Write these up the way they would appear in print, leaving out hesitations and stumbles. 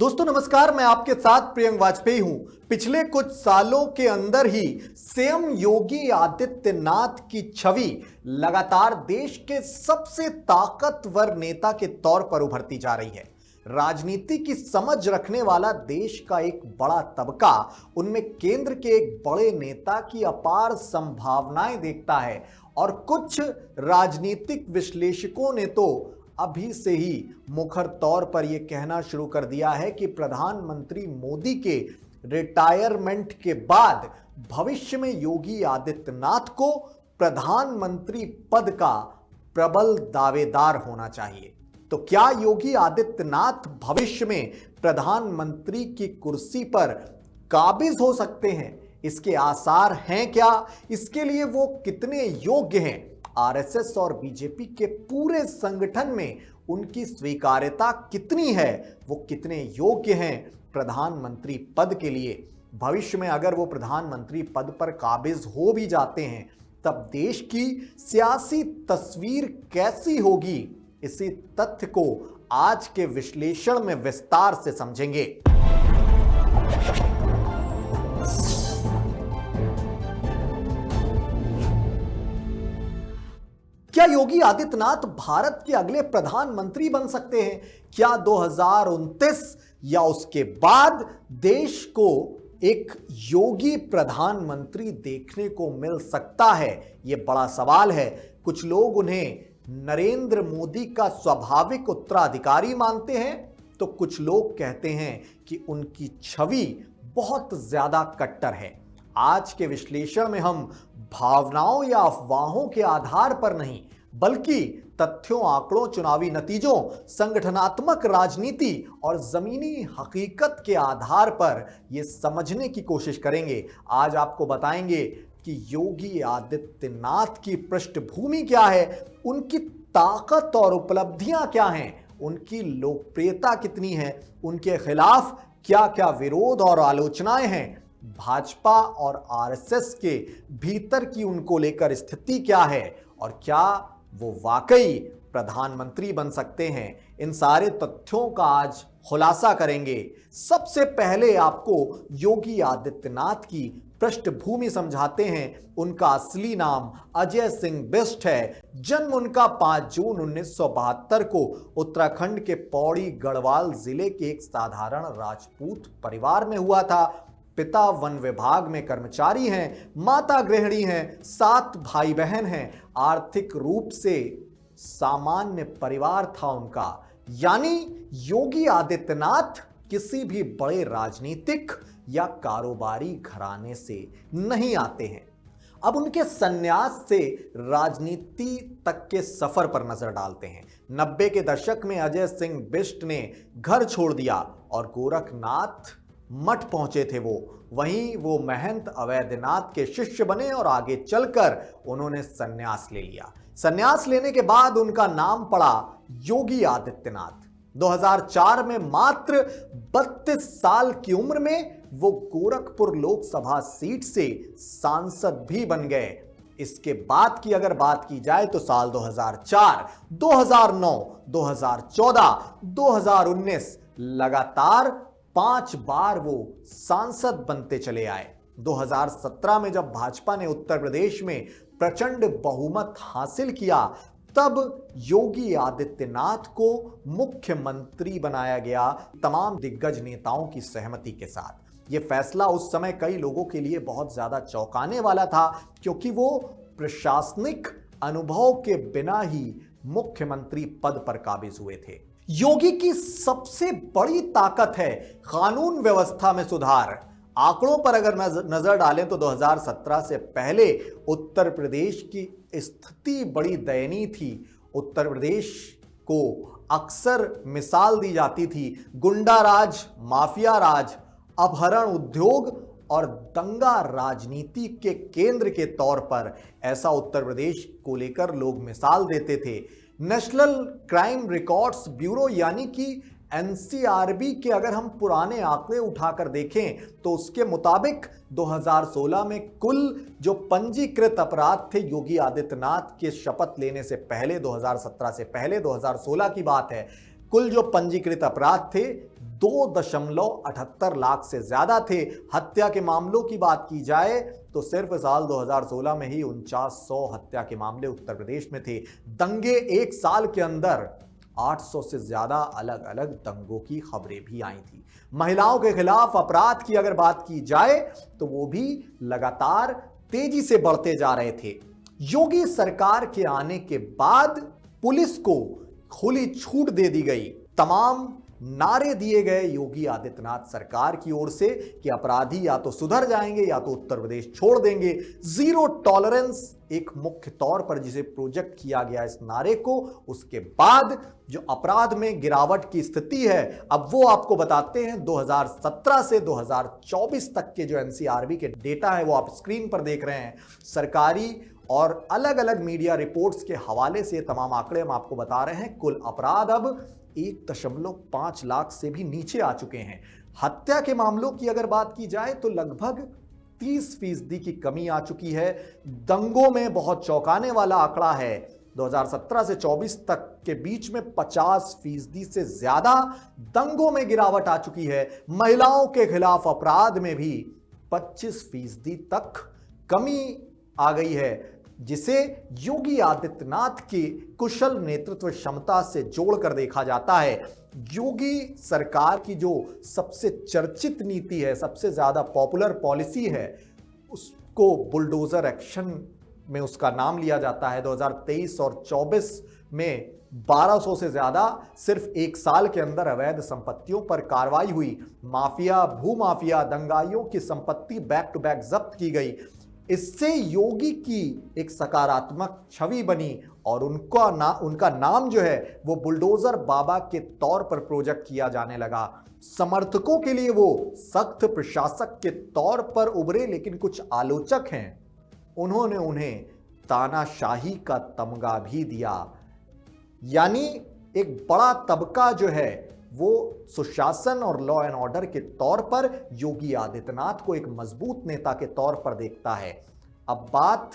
दोस्तों नमस्कार, मैं आपके साथ प्रियंक वाजपेयी हूं। पिछले कुछ सालों के अंदर ही सीएम योगी आदित्यनाथ की छवि लगातार देश के सबसे ताकतवर नेता के तौर पर उभरती जा रही है। राजनीति की समझ रखने वाला देश का एक बड़ा तबका उनमें केंद्र के एक बड़े नेता की अपार संभावनाएं देखता है और कुछ राजनीतिक विश्लेषकों ने तो अभी से ही मुखर तौर पर यह कहना शुरू कर दिया है कि प्रधानमंत्री मोदी के रिटायरमेंट के बाद भविष्य में योगी आदित्यनाथ को प्रधानमंत्री पद का प्रबल दावेदार होना चाहिए। तो क्या योगी आदित्यनाथ भविष्य में प्रधानमंत्री की कुर्सी पर काबिज हो सकते हैं? इसके आसार हैं क्या? इसके लिए वो कितने योग्य हैं? आरएसएस और बीजेपी के पूरे संगठन में उनकी स्वीकार्यता कितनी है? वो कितने योग्य हैं प्रधानमंत्री पद के लिए? भविष्य में अगर वो प्रधानमंत्री पद पर काबिज हो भी जाते हैं तब देश की सियासी तस्वीर कैसी होगी? इसी तथ्य को आज के विश्लेषण में विस्तार से समझेंगे। क्या योगी आदित्यनाथ भारत के अगले प्रधानमंत्री बन सकते हैं? क्या 2029 या उसके बाद देश को एक योगी प्रधानमंत्री देखने को मिल सकता है? यह बड़ा सवाल है। कुछ लोग उन्हें नरेंद्र मोदी का स्वाभाविक उत्तराधिकारी मानते हैं तो कुछ लोग कहते हैं कि उनकी छवि बहुत ज्यादा कट्टर है। आज के विश्लेषण में हम भावनाओं या अफवाहों के आधार पर नहीं बल्कि तथ्यों, आंकड़ों, चुनावी नतीजों, संगठनात्मक राजनीति और जमीनी हकीकत के आधार पर यह समझने की कोशिश करेंगे। आज आपको बताएंगे कि योगी आदित्यनाथ की पृष्ठभूमि क्या है, उनकी ताकत और उपलब्धियां क्या हैं, उनकी लोकप्रियता कितनी है, उनके खिलाफ क्या क्या विरोध और आलोचनाएं हैं, भाजपा और आरएसएस के भीतर की उनको लेकर स्थिति क्या है और क्या वो वाकई प्रधानमंत्री बन सकते हैं। इन सारे तथ्यों का आज खुलासा करेंगे। सबसे पहले आपको योगी आदित्यनाथ की पृष्ठभूमि समझाते हैं। उनका असली नाम अजय सिंह बिष्ट है। जन्म उनका 5 जून 1972 को उत्तराखंड के पौड़ी गढ़वाल जिले के एक साधारण राजपूत परिवार में हुआ था। पिता वन विभाग में कर्मचारी हैं, माता गृहिणी हैं, 7 भाई बहन हैं। आर्थिक रूप से सामान्य परिवार था उनका। यानी योगी आदित्यनाथ किसी भी बड़े राजनीतिक या कारोबारी घराने से नहीं आते हैं। अब उनके संन्यास से राजनीति तक के सफर पर नजर डालते हैं। 90 के दशक में अजय सिंह बिष्ट ने घर छोड़ दिया और गोरखनाथ मठ पहुंचे थे वहीं वो महंत अवैधनाथ के शिष्य बने और आगे चलकर उन्होंने संन्यास ले लिया। संन्यास लेने के बाद उनका नाम पड़ा योगी आदित्यनाथ। 2004 में मात्र 32 साल की उम्र में वो गोरखपुर लोकसभा सीट से सांसद भी बन गए। इसके बाद की अगर बात की जाए तो साल 2004, 2009, 2014, 2019 लगातार 5 बार वो सांसद बनते चले आए। 2017 में जब भाजपा ने उत्तर प्रदेश में प्रचंड बहुमत हासिल किया तब योगी आदित्यनाथ को मुख्यमंत्री बनाया गया, तमाम दिग्गज नेताओं की सहमति के साथ। यह फैसला उस समय कई लोगों के लिए बहुत ज्यादा चौंकाने वाला था क्योंकि वो प्रशासनिक अनुभव के बिना ही मुख्यमंत्री पद पर काबिज हुए थे। योगी की सबसे बड़ी ताकत है कानून व्यवस्था में सुधार। आंकड़ों पर अगर नजर डालें तो 2017 से पहले उत्तर प्रदेश की स्थिति बड़ी दयनीय थी। उत्तर प्रदेश को अक्सर मिसाल दी जाती थी गुंडा राज, माफिया राज, अपहरण उद्योग और दंगा राजनीति के केंद्र के तौर पर। ऐसा उत्तर प्रदेश को लेकर लोग मिसाल देते थे। नेशनल क्राइम रिकॉर्ड्स ब्यूरो यानी कि एनसीआरबी के अगर हम पुराने आंकड़े उठाकर देखें तो उसके मुताबिक 2016 में कुल जो पंजीकृत अपराध थे योगी आदित्यनाथ के शपथ लेने से पहले, 2017 से पहले 2016 की बात है, कुल जो पंजीकृत अपराध थे 2.78 लाख से ज्यादा थे। हत्या के मामलों की बात की जाए तो सिर्फ साल 2016 में ही 4900 हत्या के मामले उत्तर प्रदेश में थे। दंगे एक साल के अंदर 800 से ज्यादा अलग अलग दंगों की खबरें भी आई थी। महिलाओं के खिलाफ अपराध की अगर बात की जाए तो वो भी लगातार तेजी से बढ़ते जा रहे थे। योगी सरकार के आने के बाद पुलिस को खुली छूट दे दी गई। तमाम नारे दिए गए योगी आदित्यनाथ सरकार की ओर से कि अपराधी या तो सुधर जाएंगे या तो उत्तर प्रदेश छोड़ देंगे। जीरो टॉलरेंस एक मुख्य तौर पर जिसे प्रोजेक्ट किया गया इस नारे को, उसके बाद जो अपराध में गिरावट की स्थिति है अब वो आपको बताते हैं। 2017 से 2024 तक के जो एनसीआरबी के डेटा है वो आप स्क्रीन पर देख रहे हैं। सरकारी और अलग अलग मीडिया रिपोर्ट्स के हवाले से तमाम आंकड़े हम आपको बता रहे हैं। कुल अपराध अब 1.5 लाख से भी नीचे आ चुके हैं। हत्या के मामलों की अगर बात की जाए तो लगभग 30% की कमी आ चुकी है। दंगों में बहुत चौंकाने वाला आंकड़ा है, 2017 से 24 तक के बीच में 50% से ज्यादा दंगों में गिरावट आ चुकी है। महिलाओं के खिलाफ अपराध में भी 25% तक कमी आ गई है, जिसे योगी आदित्यनाथ की कुशल नेतृत्व क्षमता से जोड़कर देखा जाता है। योगी सरकार की जो सबसे चर्चित नीति है, सबसे ज्यादा पॉपुलर पॉलिसी है, उसको बुलडोजर एक्शन में उसका नाम लिया जाता है। 2023 और 24 में 1200 से ज्यादा सिर्फ एक साल के अंदर अवैध संपत्तियों पर कार्रवाई हुई। माफिया, भूमाफिया, दंगाइयों की संपत्ति बैक टू बैक जब्त की गई। इससे योगी की एक सकारात्मक छवि बनी और उनका नाम जो है वो बुलडोजर बाबा के तौर पर प्रोजेक्ट किया जाने लगा। समर्थकों के लिए वो सख्त प्रशासक के तौर पर उभरे, लेकिन कुछ आलोचक हैं, उन्होंने उन्हें तानाशाही का तमगा भी दिया। यानी एक बड़ा तबका जो है वो सुशासन और लॉ एंड ऑर्डर के तौर पर योगी आदित्यनाथ को एक मजबूत नेता के तौर पर देखता है। अब बात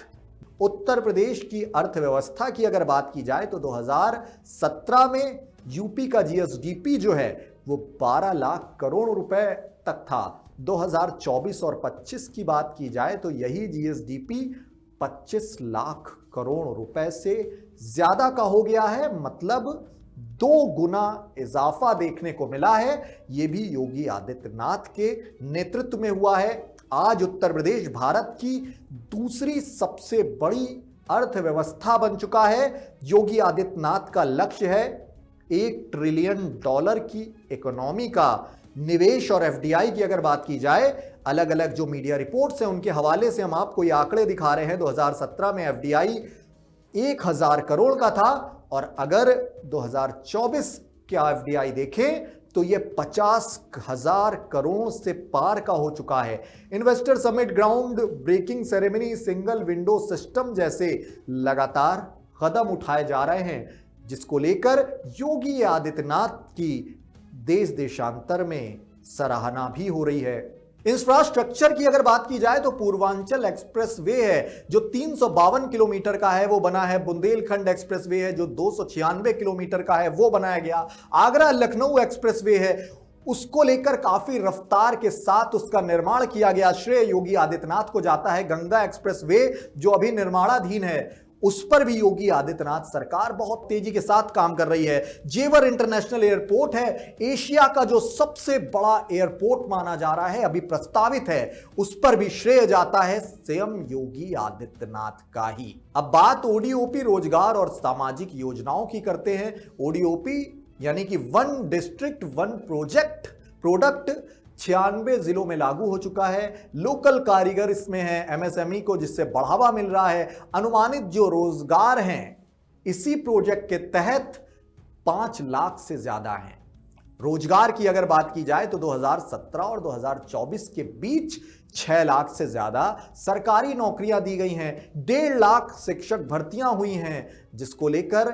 उत्तर प्रदेश की अर्थव्यवस्था की अगर बात की जाए तो 2017 में यूपी का जीएसडीपी जो है वो 12 लाख करोड़ रुपए तक था। 2024 और 25 की बात की जाए तो यही जीएसडीपी 25 लाख करोड़ रुपए से ज्यादा का हो गया है। मतलब 2 गुना इजाफा देखने को मिला है। यह भी योगी आदित्यनाथ के नेतृत्व में हुआ है। आज उत्तर प्रदेश भारत की दूसरी सबसे बड़ी अर्थव्यवस्था बन चुका है। योगी आदित्यनाथ का लक्ष्य है $1 ट्रिलियन की इकोनॉमी का निवेश। और एफडीआई की अगर बात की जाए, अलग अलग जो मीडिया रिपोर्ट्स हैं उनके हवाले से हम आपको ये आंकड़े दिखा रहे हैं। 2017 में एफडीआई 1000 करोड़ का था और अगर 2024 का एफडीआई देखें तो ये 50,000 करोड़ से पार का हो चुका है। Investor summit, ground breaking ceremony, single window system जैसे लगातार कदम उठाए जा रहे हैं, जिसको लेकर योगी आदित्यनाथ की देश देशांतर में सराहना भी हो रही है। इंफ्रास्ट्रक्चर की अगर बात की जाए तो पूर्वांचल एक्सप्रेस वे है जो 352 किलोमीटर का है वो बना है। बुंदेलखंड एक्सप्रेस वे है जो 296 किलोमीटर का है वो बनाया गया। आगरा लखनऊ एक्सप्रेस वे है, उसको लेकर काफी रफ्तार के साथ उसका निर्माण किया गया। श्रेय योगी आदित्यनाथ को जाता है। गंगा एक्सप्रेस वे जो अभी निर्माणाधीन है उस पर भी योगी आदित्यनाथ सरकार बहुत तेजी के साथ काम कर रही है। जेवर इंटरनेशनल एयरपोर्ट है, एशिया का जो सबसे बड़ा एयरपोर्ट माना जा रहा है, अभी प्रस्तावित है, उस पर भी श्रेय जाता है स्वयं योगी आदित्यनाथ का ही। अब बात ओडीओपी, रोजगार और सामाजिक योजनाओं की करते हैं। ओडीओपी यानी कि वन डिस्ट्रिक्ट वन प्रोडक्ट 96 जिलों में लागू हो चुका है। लोकल कारीगर इसमें है, एमएसएमई को जिससे बढ़ावा मिल रहा है। अनुमानित जो रोजगार हैं इसी प्रोजेक्ट के तहत 5 लाख से ज्यादा हैं। रोजगार की अगर बात की जाए तो 2017 और 2024 के बीच 6 लाख से ज्यादा सरकारी नौकरियां दी गई हैं। 1.5 लाख शिक्षक भर्तियां हुई हैं, जिसको लेकर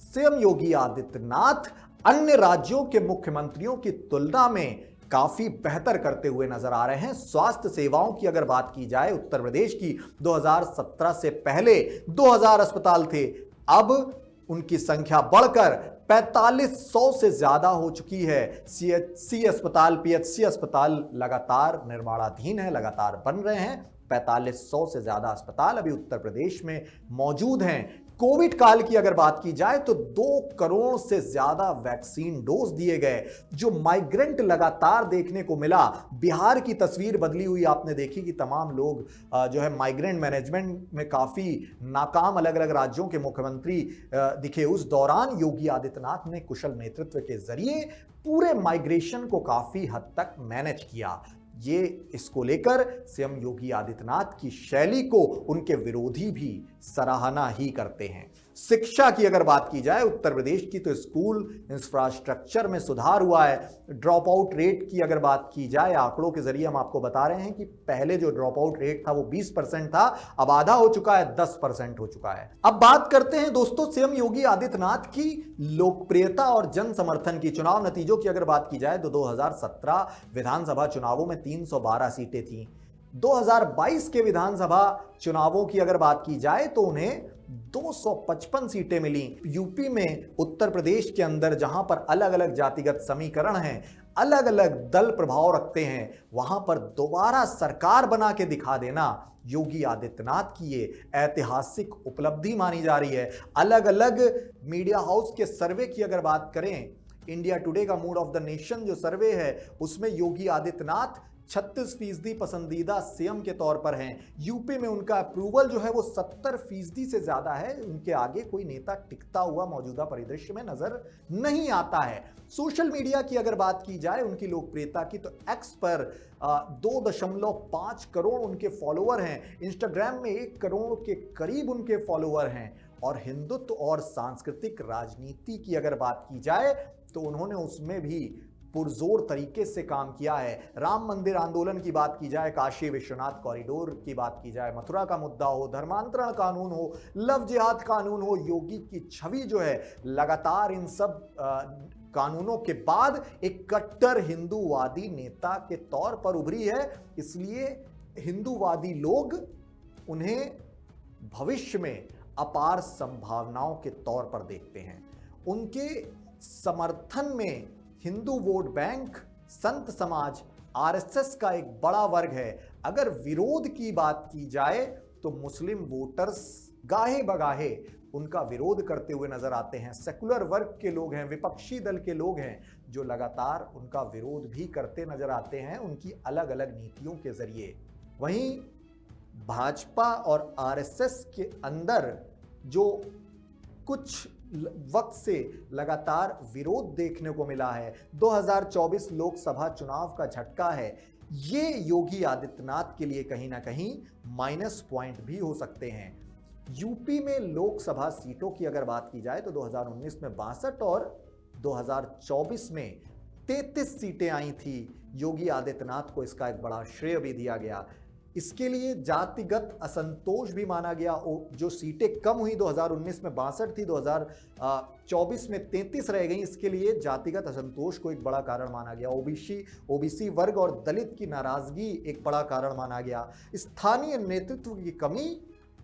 स्वयं योगी आदित्यनाथ अन्य राज्यों के मुख्यमंत्रियों की तुलना में काफी बेहतर करते हुए नजर आ रहे हैं। स्वास्थ्य सेवाओं की अगर बात की जाए उत्तर प्रदेश की, 2017 से पहले 2000 अस्पताल थे, अब उनकी संख्या बढ़कर 4500 से ज्यादा हो चुकी है। सीएचसी अस्पताल, पीएचसी अस्पताल लगातार निर्माणाधीन है, लगातार बन रहे हैं। 4500 से ज्यादा अस्पताल अभी उत्तर प्रदेश में मौजूद हैं। कोविड काल की अगर बात की जाए तो 2 करोड़ से ज्यादा वैक्सीन डोज दिए गए। जो माइग्रेंट लगातार देखने को मिला, बिहार की तस्वीर बदली हुई आपने देखी कि तमाम लोग जो है माइग्रेंट मैनेजमेंट में काफी नाकाम अलग अलग राज्यों के मुख्यमंत्री दिखे। उस दौरान योगी आदित्यनाथ ने कुशल नेतृत्व के जरिए पूरे माइग्रेशन को काफी हद तक मैनेज किया। ये इसको लेकर सीएम योगी आदित्यनाथ की शैली को उनके विरोधी भी सराहना ही करते हैं। शिक्षा की अगर बात की जाए उत्तर प्रदेश की, तो स्कूल इंफ्रास्ट्रक्चर में सुधार हुआ है। ड्रॉप आउट रेट की अगर बात की जाए, आंकड़ों के जरिए हम आपको बता रहे हैं कि पहले जो ड्रॉप आउट रेट था वो 20% था, अब आधा हो चुका है, 10% हो चुका है। अब बात करते हैं दोस्तों सीएम योगी आदित्यनाथ की लोकप्रियता और जन समर्थन की। चुनाव नतीजों की अगर बात की जाए तो 2017 विधानसभा चुनावों में 312 सीटें थी। 2022 के विधानसभा चुनावों की अगर बात की जाए तो उन्हें 255 सीटें मिली। यूपी में, उत्तर प्रदेश के अंदर जहां पर अलग अलग जातिगत समीकरण हैं, अलग अलग दल प्रभाव रखते हैं, वहां पर दोबारा सरकार बना के दिखा देना योगी आदित्यनाथ की ये ऐतिहासिक उपलब्धि मानी जा रही है। अलग अलग मीडिया हाउस के सर्वे की अगर बात करें, इंडिया टुडे का मूड ऑफ द नेशन जो सर्वे है, उसमें योगी आदित्यनाथ 36% पसंदीदा सीएम के तौर पर हैं। यूपी में उनका अप्रूवल जो है वो 70% से ज्यादा है। उनके आगे कोई नेता टिकता हुआ मौजूदा परिदृश्य में नजर नहीं आता है। सोशल मीडिया की अगर बात की जाए उनकी लोकप्रियता की, तो एक्स पर 2.5 करोड़ उनके फॉलोअर हैं। इंस्टाग्राम में 1 करोड़ के करीब उनके फॉलोअर हैं। और हिंदुत्व और सांस्कृतिक राजनीति की अगर बात की जाए तो उन्होंने उसमें भी पुरजोर तरीके से काम किया है। राम मंदिर आंदोलन की बात की जाए, काशी विश्वनाथ कॉरिडोर की बात की जाए, मथुरा का मुद्दा हो, धर्मांतरण कानून हो, लव जिहाद कानून हो, योगी की छवि जो है लगातार इन सब कानूनों के बाद एक कट्टर हिंदूवादी नेता के तौर पर उभरी है। इसलिए हिंदूवादी लोग उन्हें भविष्य में अपार संभावनाओं के तौर पर देखते हैं। उनके समर्थन में हिंदू वोट बैंक, संत समाज, आरएसएस का एक बड़ा वर्ग है। अगर विरोध की बात की जाए तो मुस्लिम वोटर्स गाहे बगाहे उनका विरोध करते हुए नजर आते हैं। सेकुलर वर्ग के लोग हैं, विपक्षी दल के लोग हैं जो लगातार उनका विरोध भी करते नजर आते हैं उनकी अलग अलग नीतियों के जरिए। वहीं भाजपा और आरएसएस के अंदर जो कुछ वक्त से लगातार विरोध देखने को मिला है, 2024 लोकसभा चुनाव का झटका है, ये योगी आदित्यनाथ के लिए कहीं ना कहीं माइनस पॉइंट भी हो सकते हैं। यूपी में लोकसभा सीटों की अगर बात की जाए तो 2019 में 62 और 2024 में 33 सीटें आई थी। योगी आदित्यनाथ को इसका एक बड़ा श्रेय भी दिया गया। इसके लिए जातिगत असंतोष भी माना गया। जो सीटें कम हुई 2019 में 62 थी, 2024 में 33 रह गई, इसके लिए जातिगत असंतोष को एक बड़ा कारण माना गया। ओबीसी वर्ग और दलित की नाराजगी एक बड़ा कारण माना गया। स्थानीय नेतृत्व की कमी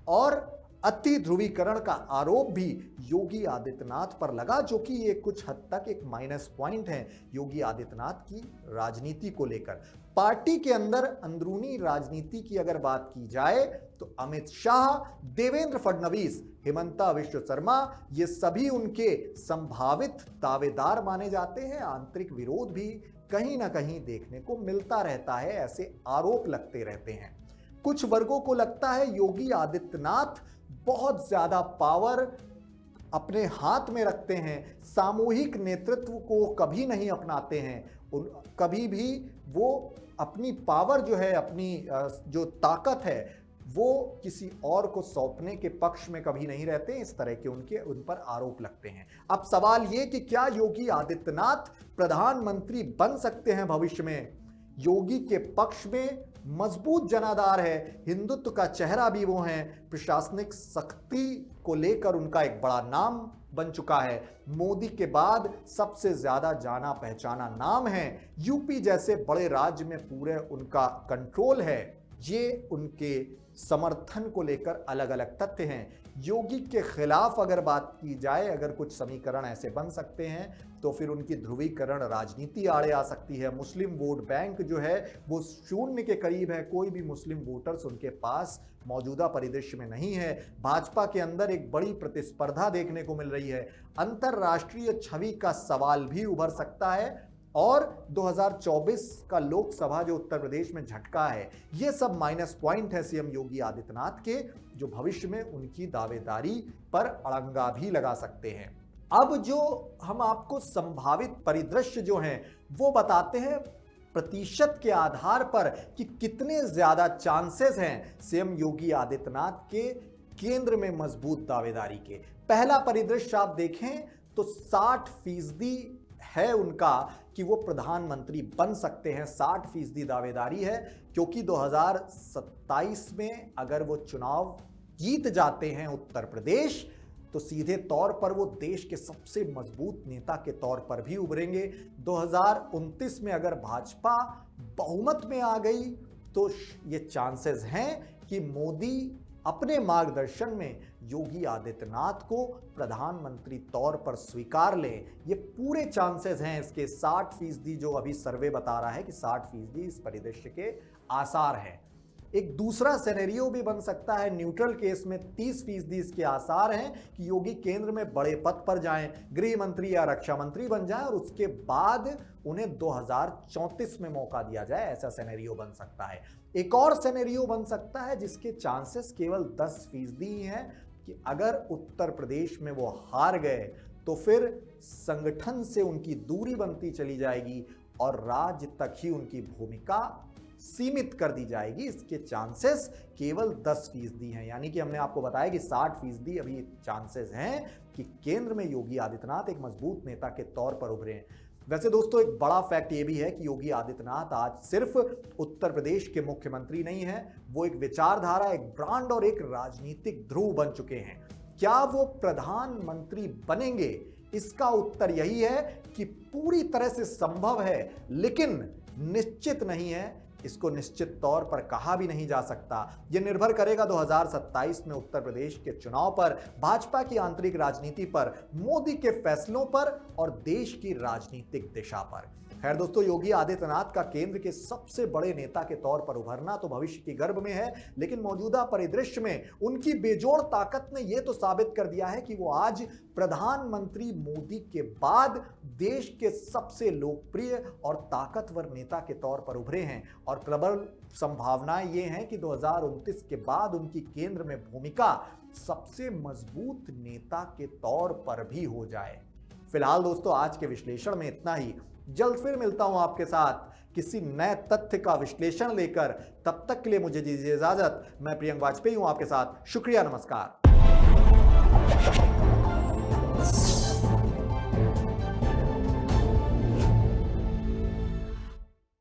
और अति ध्रुवीकरण का आरोप भी योगी आदित्यनाथ पर लगा, जो कि ये कुछ हद तक एक माइनस पॉइंट है योगी आदित्यनाथ की राजनीति को लेकर। पार्टी के अंदर अंदरूनी राजनीति की अगर बात की जाए तो अमित शाह, देवेंद्र फडणवीस, हिमंता विश्व शर्मा, ये सभी उनके संभावित दावेदार माने जाते हैं। आंतरिक विरोध भी कहीं ना कहीं देखने को मिलता रहता है, ऐसे आरोप लगते रहते हैं। कुछ वर्गों को लगता है योगी आदित्यनाथ बहुत ज्यादा पावर अपने हाथ में रखते हैं, सामूहिक नेतृत्व को कभी नहीं अपनाते हैं, कभी भी वो अपनी पावर जो है, अपनी जो ताकत है, वो किसी और को सौंपने के पक्ष में कभी नहीं रहते। इस तरह के उन पर आरोप लगते हैं। अब सवाल ये कि क्या योगी आदित्यनाथ प्रधानमंत्री बन सकते हैं भविष्य में? योगी के पक्ष में मजबूत जनाधार है, हिंदुत्व का चेहरा भी वो हैं, प्रशासनिक सख्ती को लेकर उनका एक बड़ा नाम बन चुका है। मोदी के बाद सबसे ज्यादा जाना पहचाना नाम है। यूपी जैसे बड़े राज्य में पूरे उनका कंट्रोल है। ये उनके समर्थन को लेकर अलग अलग तथ्य हैं। योगी के खिलाफ अगर बात की जाए, अगर कुछ समीकरण ऐसे बन सकते हैं तो फिर उनकी ध्रुवीकरण राजनीति आड़े आ सकती है। मुस्लिम वोट बैंक जो है वो शून्य के करीब है, कोई भी मुस्लिम वोटर्स उनके पास मौजूदा परिदृश्य में नहीं है। भाजपा के अंदर एक बड़ी प्रतिस्पर्धा देखने को मिल रही है। अंतरराष्ट्रीय छवि का सवाल भी उभर सकता है और 2024 का लोकसभा जो उत्तर प्रदेश में झटका है, ये सब माइनस पॉइंट है सीएम योगी आदित्यनाथ के, जो भविष्य में उनकी दावेदारी पर अड़ंगा भी लगा सकते हैं। अब जो हम आपको संभावित परिदृश्य जो हैं वो बताते हैं प्रतिशत के आधार पर कि कितने ज्यादा चांसेस हैं सीएम योगी आदित्यनाथ के केंद्र में मजबूत दावेदारी के। पहला परिदृश्य आप देखें तो 60% है उनका कि वो प्रधानमंत्री बन सकते हैं। 60% दावेदारी है, क्योंकि 2027 में अगर वो चुनाव जीत जाते हैं उत्तर प्रदेश तो सीधे तौर पर वो देश के सबसे मजबूत नेता के तौर पर भी उभरेंगे। 2029 में अगर भाजपा बहुमत में आ गई तो ये चांसेस हैं कि मोदी अपने मार्गदर्शन में योगी आदित्यनाथ को प्रधानमंत्री तौर पर स्वीकार लें। ये पूरे चांसेस हैं इसके। 60% जो अभी सर्वे बता रहा है कि 60% इस परिदृश्य के आसार हैं। एक दूसरा सिनेरियो भी बन सकता है न्यूट्रल केस में। 30% इसके आसार हैं कि योगी केंद्र में बड़े पद पर जाएं, गृह मंत्री या रक्षा मंत्री बन जाएं और उसके बाद उन्हें 2034 में मौका दिया जाए। ऐसा सिनेरियो बन सकता है। एक और सिनेरियो बन सकता है जिसके चांसेस केवल 10% ही हैं कि अगर उत्तर प्रदेश में वो हार गए तो फिर संगठन से उनकी दूरी बनती चली जाएगी और राज्य तक ही उनकी भूमिका सीमित कर दी जाएगी। इसके चांसेस केवल 10% हैं। यानी कि हमने आपको बताया कि 60% अभी चांसेस हैं कि केंद्र में योगी आदित्यनाथ एक मजबूत नेता के तौर पर उभरे हैं। वैसे दोस्तों एक बड़ा फैक्ट ये भी है कि योगी आदित्यनाथ आज सिर्फ उत्तर प्रदेश के मुख्यमंत्री नहीं है, वो एक विचारधारा, एक ब्रांड और एक राजनीतिक ध्रुव बन चुके हैं। क्या वो प्रधानमंत्री बनेंगे? इसका उत्तर यही है कि पूरी तरह से संभव है, लेकिन निश्चित नहीं है। इसको निश्चित तौर पर कहा भी नहीं जा सकता। यह निर्भर करेगा 2027 में उत्तर प्रदेश के चुनाव पर, भाजपा की आंतरिक राजनीति पर, मोदी के फैसलों पर और देश की राजनीतिक दिशा पर। खैर दोस्तों, योगी आदित्यनाथ का केंद्र के सबसे बड़े नेता के तौर पर उभरना तो भविष्य की गर्भ में है, लेकिन मौजूदा परिदृश्य में उनकी बेजोड़ ताकत ने यह तो साबित कर दिया है कि वो आज प्रधानमंत्री मोदी के बाद देश के सबसे लोकप्रिय और ताकतवर नेता के तौर पर उभरे हैं। और प्रबल संभावनाएं ये हैं कि 2029 के बाद उनकी केंद्र में भूमिका सबसे मजबूत नेता के तौर पर भी हो जाए। फिलहाल दोस्तों आज के विश्लेषण में इतना ही। जल्द फिर मिलता हूं आपके साथ किसी नए तथ्य का विश्लेषण लेकर। तब तक के लिए मुझे दीजिए इजाजत। मैं प्रियंक वाजपेयी हूं आपके साथ। शुक्रिया, नमस्कार।